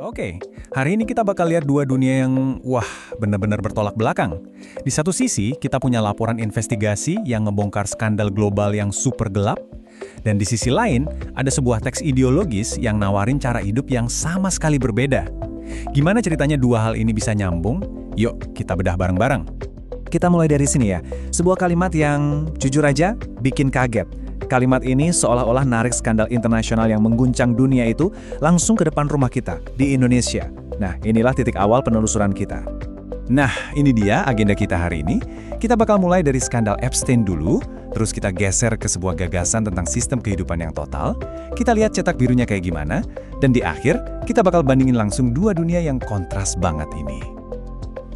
Oke, hari ini kita bakal lihat dua dunia yang, benar-benar bertolak belakang. Di satu sisi, kita punya laporan investigasi yang ngebongkar skandal global yang super gelap. Dan di sisi lain, ada sebuah teks ideologis yang nawarin cara hidup yang sama sekali berbeda. Gimana ceritanya dua hal ini bisa nyambung? Yuk, kita bedah bareng-bareng. Kita mulai dari sini ya. Sebuah kalimat yang jujur aja bikin kaget. Kalimat ini seolah-olah narik skandal internasional yang mengguncang dunia itu langsung ke depan rumah kita, di Indonesia. Nah, inilah titik awal penelusuran kita. Nah, ini dia agenda kita hari ini. Kita bakal mulai dari skandal Epstein dulu, terus kita geser ke sebuah gagasan tentang sistem kehidupan yang total. Kita lihat cetak birunya kayak gimana, dan di akhir, kita bakal bandingin langsung dua dunia yang kontras banget ini.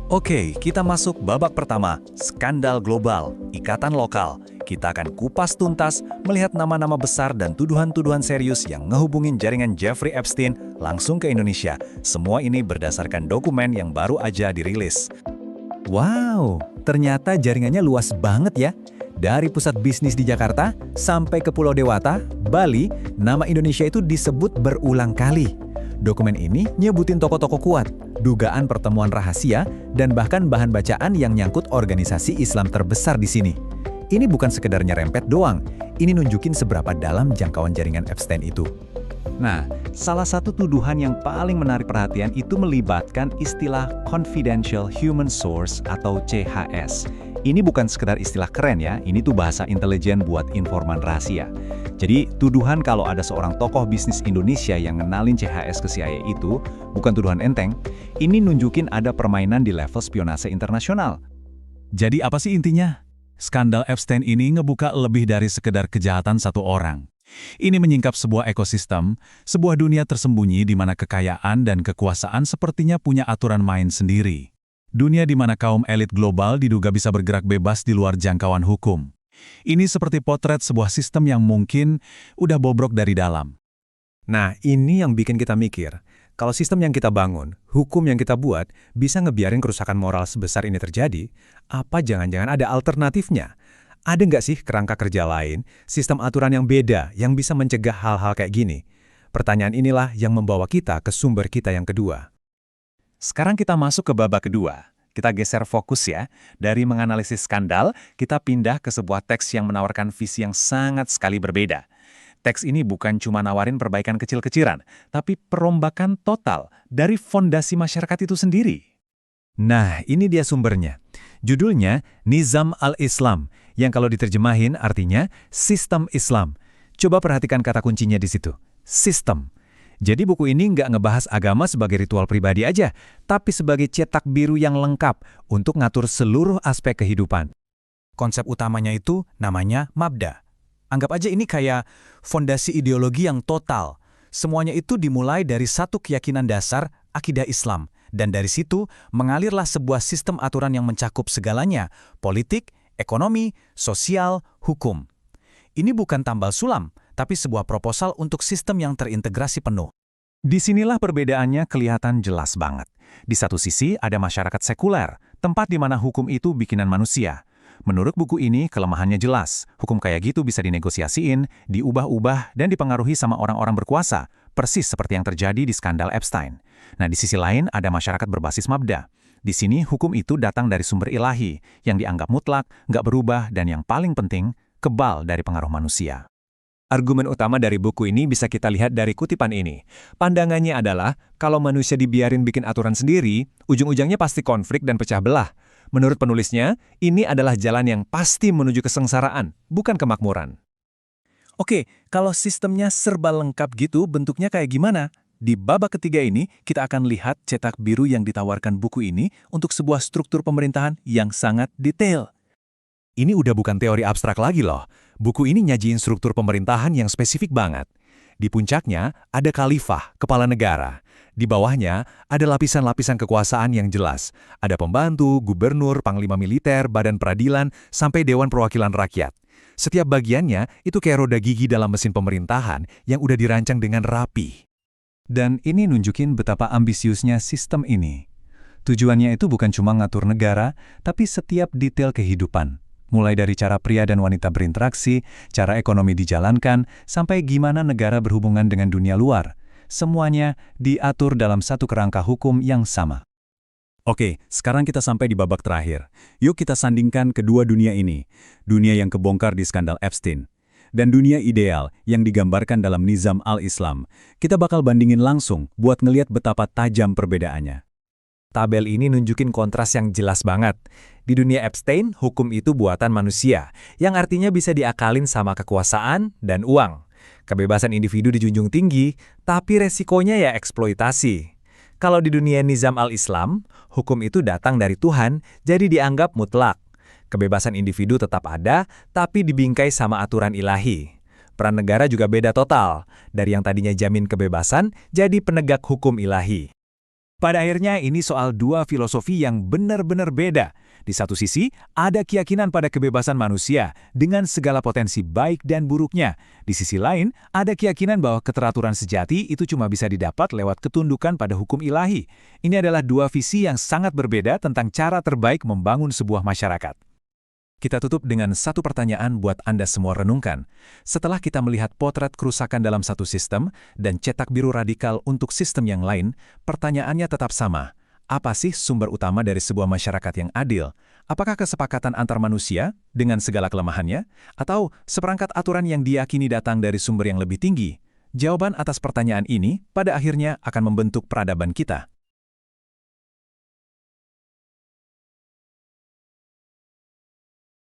Oke, kita masuk babak pertama, skandal global, ikatan lokal. Kita akan kupas tuntas, melihat nama-nama besar dan tuduhan-tuduhan serius yang ngehubungin jaringan Jeffrey Epstein langsung ke Indonesia. Semua ini berdasarkan dokumen yang baru aja dirilis. Wow, ternyata jaringannya luas banget ya. Dari pusat bisnis di Jakarta sampai ke Pulau Dewata, Bali, nama Indonesia itu disebut berulang kali. Dokumen ini nyebutin tokoh-tokoh kuat, dugaan pertemuan rahasia, dan bahkan bahan bacaan yang nyangkut organisasi Islam terbesar di sini. Ini bukan sekedar nyerempet doang, ini nunjukin seberapa dalam jangkauan jaringan Epstein itu. Nah, salah satu tuduhan yang paling menarik perhatian itu melibatkan istilah Confidential Human Source atau CHS. Ini bukan sekedar istilah keren ya, ini tuh bahasa intelijen buat informan rahasia. Jadi, tuduhan kalau ada seorang tokoh bisnis Indonesia yang ngenalin CHS ke CIA itu bukan tuduhan enteng, ini nunjukin ada permainan di level spionase internasional. Jadi apa sih intinya? Skandal Epstein ini ngebuka lebih dari sekedar kejahatan satu orang. Ini menyingkap sebuah ekosistem, sebuah dunia tersembunyi di mana kekayaan dan kekuasaan sepertinya punya aturan main sendiri. Dunia di mana kaum elit global diduga bisa bergerak bebas di luar jangkauan hukum. Ini seperti potret sebuah sistem yang mungkin udah bobrok dari dalam. Nah, ini yang bikin kita mikir. Kalau sistem yang kita bangun, hukum yang kita buat, bisa ngebiarin kerusakan moral sebesar ini terjadi, apa jangan-jangan ada alternatifnya? Ada nggak sih kerangka kerja lain, sistem aturan yang beda, yang bisa mencegah hal-hal kayak gini? Pertanyaan inilah yang membawa kita ke sumber kita yang kedua. Sekarang kita masuk ke babak kedua. Kita geser fokus ya. Dari menganalisis skandal, kita pindah ke sebuah teks yang menawarkan visi yang sangat sekali berbeda. Teks ini bukan cuma nawarin perbaikan kecil-kecilan, tapi perombakan total dari fondasi masyarakat itu sendiri. Nah, ini dia sumbernya. Judulnya Nizam al-Islam, yang kalau diterjemahin artinya sistem Islam. Coba perhatikan kata kuncinya di situ, sistem. Jadi buku ini nggak ngebahas agama sebagai ritual pribadi aja, tapi sebagai cetak biru yang lengkap untuk ngatur seluruh aspek kehidupan. Konsep utamanya itu namanya mabda. Anggap aja ini kayak fondasi ideologi yang total. Semuanya itu dimulai dari satu keyakinan dasar, akidah Islam. Dan dari situ mengalirlah sebuah sistem aturan yang mencakup segalanya, politik, ekonomi, sosial, hukum. Ini bukan tambal sulam, tapi sebuah proposal untuk sistem yang terintegrasi penuh. Disinilah perbedaannya kelihatan jelas banget. Di satu sisi ada masyarakat sekuler, tempat di mana hukum itu bikinan manusia. Menurut buku ini, kelemahannya jelas. Hukum kayak gitu bisa dinegosiasiin, diubah-ubah, dan dipengaruhi sama orang-orang berkuasa, persis seperti yang terjadi di skandal Epstein. Nah, di sisi lain ada masyarakat berbasis mabda. Di sini hukum itu datang dari sumber ilahi, yang dianggap mutlak, nggak berubah, dan yang paling penting, kebal dari pengaruh manusia. Argumen utama dari buku ini bisa kita lihat dari kutipan ini. Pandangannya adalah, kalau manusia dibiarin bikin aturan sendiri, ujung-ujungnya pasti konflik dan pecah belah. Menurut penulisnya, ini adalah jalan yang pasti menuju kesengsaraan, bukan kemakmuran. Oke, kalau sistemnya serba lengkap gitu, bentuknya kayak gimana? Di babak ketiga ini, kita akan lihat cetak biru yang ditawarkan buku ini untuk sebuah struktur pemerintahan yang sangat detail. Ini udah bukan teori abstrak lagi loh. Buku ini nyajiin struktur pemerintahan yang spesifik banget. Di puncaknya ada khalifah, kepala negara. Di bawahnya ada lapisan-lapisan kekuasaan yang jelas. Ada pembantu, gubernur, panglima militer, badan peradilan, sampai Dewan Perwakilan Rakyat. Setiap bagiannya itu kayak roda gigi dalam mesin pemerintahan yang udah dirancang dengan rapi. Dan ini nunjukin betapa ambisiusnya sistem ini. Tujuannya itu bukan cuma ngatur negara, tapi setiap detail kehidupan. Mulai dari cara pria dan wanita berinteraksi, cara ekonomi dijalankan, sampai gimana negara berhubungan dengan dunia luar. Semuanya diatur dalam satu kerangka hukum yang sama. Oke, sekarang kita sampai di babak terakhir. Yuk kita sandingkan kedua dunia ini. Dunia yang kebongkar di skandal Epstein. Dan dunia ideal yang digambarkan dalam Nizam al-Islam. Kita bakal bandingin langsung buat ngeliat betapa tajam perbedaannya. Tabel ini nunjukin kontras yang jelas banget. Di dunia Epstein, hukum itu buatan manusia, yang artinya bisa diakalin sama kekuasaan dan uang. Kebebasan individu dijunjung tinggi, tapi resikonya ya eksploitasi. Kalau di dunia Nizam al-Islam, hukum itu datang dari Tuhan, jadi dianggap mutlak. Kebebasan individu tetap ada, tapi dibingkai sama aturan ilahi. Peran negara juga beda total, dari yang tadinya jamin kebebasan, jadi penegak hukum ilahi. Pada akhirnya ini soal dua filosofi yang benar-benar beda. Di satu sisi, ada keyakinan pada kebebasan manusia dengan segala potensi baik dan buruknya. Di sisi lain, ada keyakinan bahwa keteraturan sejati itu cuma bisa didapat lewat ketundukan pada hukum ilahi. Ini adalah dua visi yang sangat berbeda tentang cara terbaik membangun sebuah masyarakat. Kita tutup dengan satu pertanyaan buat Anda semua renungkan. Setelah kita melihat potret kerusakan dalam satu sistem dan cetak biru radikal untuk sistem yang lain, pertanyaannya tetap sama. Apa sih sumber utama dari sebuah masyarakat yang adil? Apakah kesepakatan antar manusia dengan segala kelemahannya? Atau seperangkat aturan yang diyakini datang dari sumber yang lebih tinggi? Jawaban atas pertanyaan ini pada akhirnya akan membentuk peradaban kita.